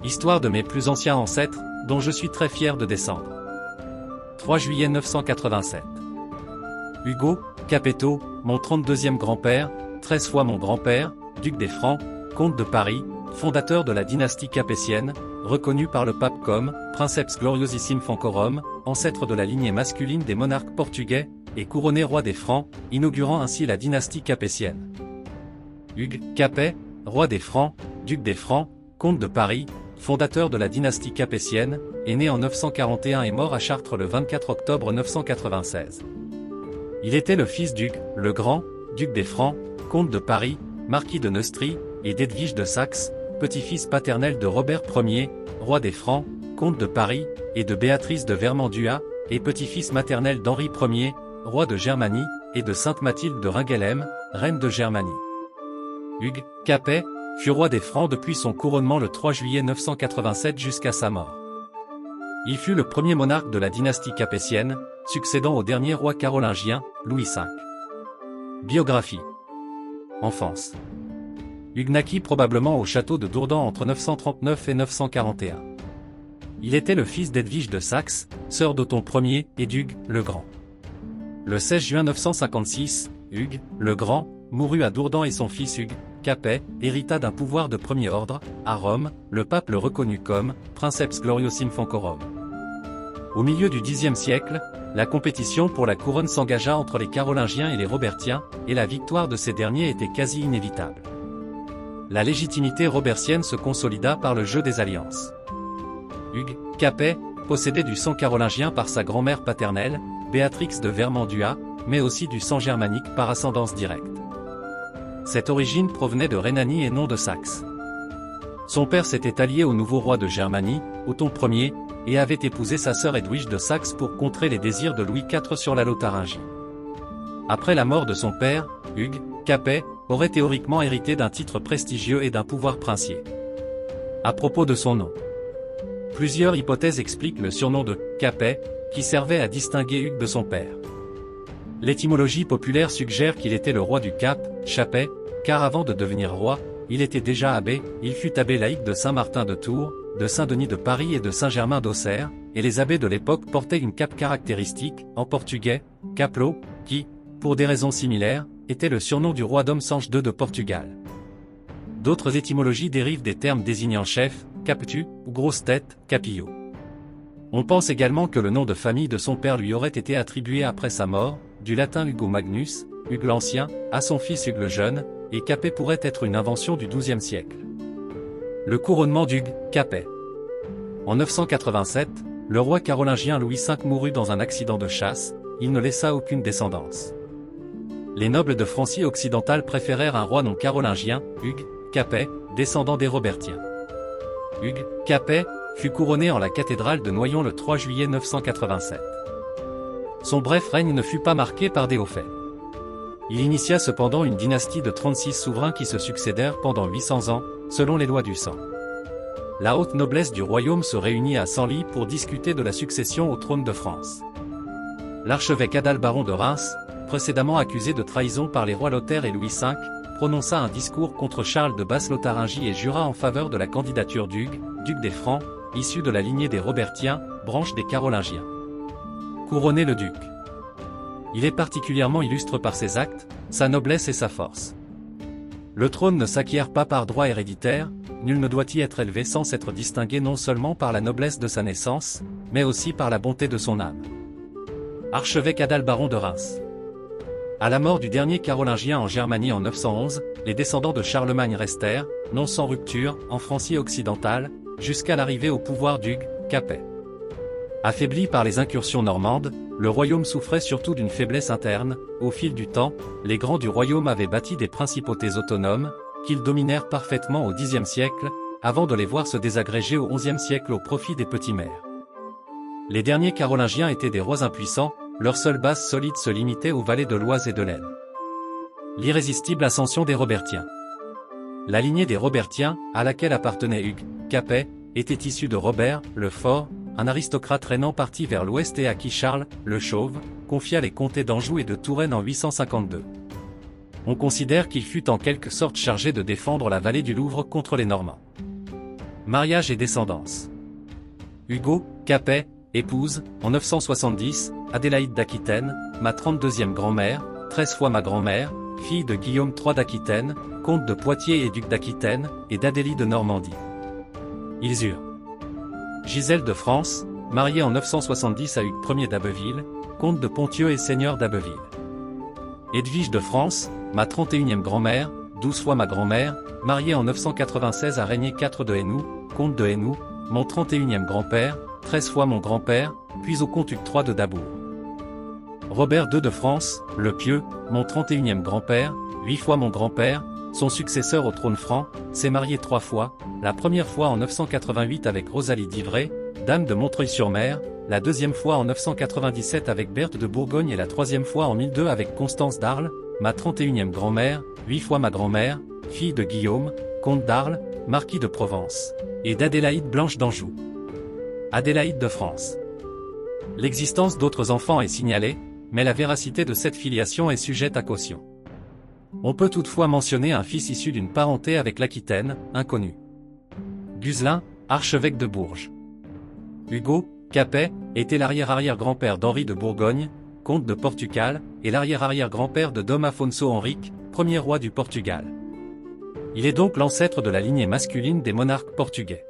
Histoire de mes plus anciens ancêtres, dont je suis très fier de descendre. 3 juillet 987. Hugo Capetto, mon 32e grand-père, 13 fois mon grand-père, duc des Francs, comte de Paris, fondateur de la dynastie capétienne, reconnu par le pape comme Princeps Gloriosissime Francorum, ancêtre de la lignée masculine des monarques portugais, et couronné roi des Francs, inaugurant ainsi la dynastie capétienne. Hugues Capet, roi des Francs, duc des Francs, comte de Paris, fondateur de la dynastie capétienne, est né en 941 et mort à Chartres le 24 octobre 996. Il était le fils d'Hugues, le Grand, duc des Francs, comte de Paris, marquis de Neustrie, et d'Edwige de Saxe, petit-fils paternel de Robert Ier, roi des Francs, comte de Paris, et de Béatrice de Vermandois, et petit-fils maternel d'Henri Ier, roi de Germanie, et de Sainte Mathilde de Ringelheim, reine de Germanie. Hugues Capet fut roi des Francs depuis son couronnement le 3 juillet 987 jusqu'à sa mort. Il fut le premier monarque de la dynastie capétienne, succédant au dernier roi carolingien, Louis V. Biographie. Enfance. Hugues naquit probablement au château de Dourdan entre 939 et 941. Il était le fils d'Edwige de Saxe, sœur d'Othon Ier, et d'Hugues, le Grand. Le 16 juin 956, Hugues, le Grand, mourut à Dourdan et son fils Hugues Capet hérita d'un pouvoir de premier ordre. À Rome, le pape le reconnut comme Princeps Gloriosissime Francorum. Au milieu du Xe siècle, la compétition pour la couronne s'engagea entre les Carolingiens et les Robertiens, et la victoire de ces derniers était quasi inévitable. La légitimité robertienne se consolida par le jeu des alliances. Hugues Capet possédait du sang carolingien par sa grand-mère paternelle, Béatrix de Vermandois, mais aussi du sang germanique par ascendance directe. Cette origine provenait de Rhénanie et non de Saxe. Son père s'était allié au nouveau roi de Germanie, Othon Ier, et avait épousé sa sœur Edwige de Saxe pour contrer les désirs de Louis IV sur la Lotharingie. Après la mort de son père, Hugues Capet aurait théoriquement hérité d'un titre prestigieux et d'un pouvoir princier. À propos de son nom, plusieurs hypothèses expliquent le surnom de Capet, qui servait à distinguer Hugues de son père. L'étymologie populaire suggère qu'il était le roi du Cap, Chapet, car avant de devenir roi, il était déjà abbé. Il fut abbé laïque de Saint-Martin de Tours, de Saint-Denis de Paris et de Saint-Germain d'Auxerre, et les abbés de l'époque portaient une cape caractéristique, en portugais, capelo, qui, pour des raisons similaires, était le surnom du roi Dom Sanche II de Portugal. D'autres étymologies dérivent des termes désignant chef, captu, ou grosse tête, capillo. On pense également que le nom de famille de son père lui aurait été attribué après sa mort, du latin Hugo Magnus, Hugues l'Ancien, à son fils Hugues le Jeune, et Capet pourrait être une invention du XIIe siècle. Le couronnement d'Hugues Capet. En 987, le roi carolingien Louis V mourut dans un accident de chasse. Il ne laissa aucune descendance. Les nobles de Francie occidentale préférèrent un roi non carolingien, Hugues Capet, descendant des Robertiens. Hugues Capet fut couronné en la cathédrale de Noyon le 3 juillet 987. Son bref règne ne fut pas marqué par des hauts faits. Il initia cependant une dynastie de 36 souverains qui se succédèrent pendant 800 ans, selon les lois du sang. La haute noblesse du royaume se réunit à Senlis pour discuter de la succession au trône de France. L'archevêque Adalbaron de Reims, précédemment accusé de trahison par les rois Lothaire et Louis V, prononça un discours contre Charles de Basse-Lotharingie et jura en faveur de la candidature d'Hugues, duc des Francs, issu de la lignée des Robertiens, branche des Carolingiens. Couronné le duc. Il est particulièrement illustre par ses actes, sa noblesse et sa force. Le trône ne s'acquiert pas par droit héréditaire, nul ne doit y être élevé sans s'être distingué non seulement par la noblesse de sa naissance, mais aussi par la bonté de son âme. Archevêque Adalbaron de Reims. À la mort du dernier carolingien en Germanie en 911, les descendants de Charlemagne restèrent, non sans rupture, en Francie occidentale, jusqu'à l'arrivée au pouvoir d'Hugues Capet. Affaibli par les incursions normandes, le royaume souffrait surtout d'une faiblesse interne. Au fil du temps, les grands du royaume avaient bâti des principautés autonomes, qu'ils dominèrent parfaitement au Xe siècle, avant de les voir se désagréger au XIe siècle au profit des petits maires. Les derniers carolingiens étaient des rois impuissants, leur seule base solide se limitait aux vallées de l'Oise et de l'Aisne. L'irrésistible ascension des Robertiens. La lignée des Robertiens, à laquelle appartenait Hugues Capet, était issue de Robert, le Fort, un aristocrate rhénan parti vers l'ouest et à qui Charles, le Chauve, confia les comtés d'Anjou et de Touraine en 852. On considère qu'il fut en quelque sorte chargé de défendre la vallée du Louvre contre les Normands. Mariage et descendance. Hugo Capet épouse, en 970, Adélaïde d'Aquitaine, ma 32e grand-mère, 13 fois ma grand-mère, fille de Guillaume III d'Aquitaine, comte de Poitiers et duc d'Aquitaine, et d'Adélie de Normandie. Ils eurent Gisèle de France, mariée en 970 à Hugues Ier d'Abbeville, comte de Ponthieu et seigneur d'Abbeville. Edwige de France, ma 31e grand-mère, 12 fois ma grand-mère, mariée en 996 à Régnier IV de Hainaut, comte de Hainaut, mon 31e grand-père, 13 fois mon grand-père, puis au comte Hugues III de Dabour. Robert II de France, le Pieux, mon 31e grand-père, 8 fois mon grand-père, son successeur au trône franc, s'est marié 3 fois, la première fois en 988 avec Rosalie d'Ivray, dame de Montreuil-sur-Mer, la deuxième fois en 997 avec Berthe de Bourgogne et la troisième fois en 1002 avec Constance d'Arles, ma 31e grand-mère, 8 fois ma grand-mère, fille de Guillaume, comte d'Arles, marquis de Provence, et d'Adélaïde Blanche d'Anjou. Adélaïde de France. L'existence d'autres enfants est signalée, mais la véracité de cette filiation est sujette à caution. On peut toutefois mentionner un fils issu d'une parenté avec l'Aquitaine, inconnu. Guzelin, archevêque de Bourges. Hugo Capet était l'arrière-arrière-grand-père d'Henri de Bourgogne, comte de Portugal, et l'arrière-arrière-grand-père de Dom Afonso Henrique, premier roi du Portugal. Il est donc l'ancêtre de la lignée masculine des monarques portugais.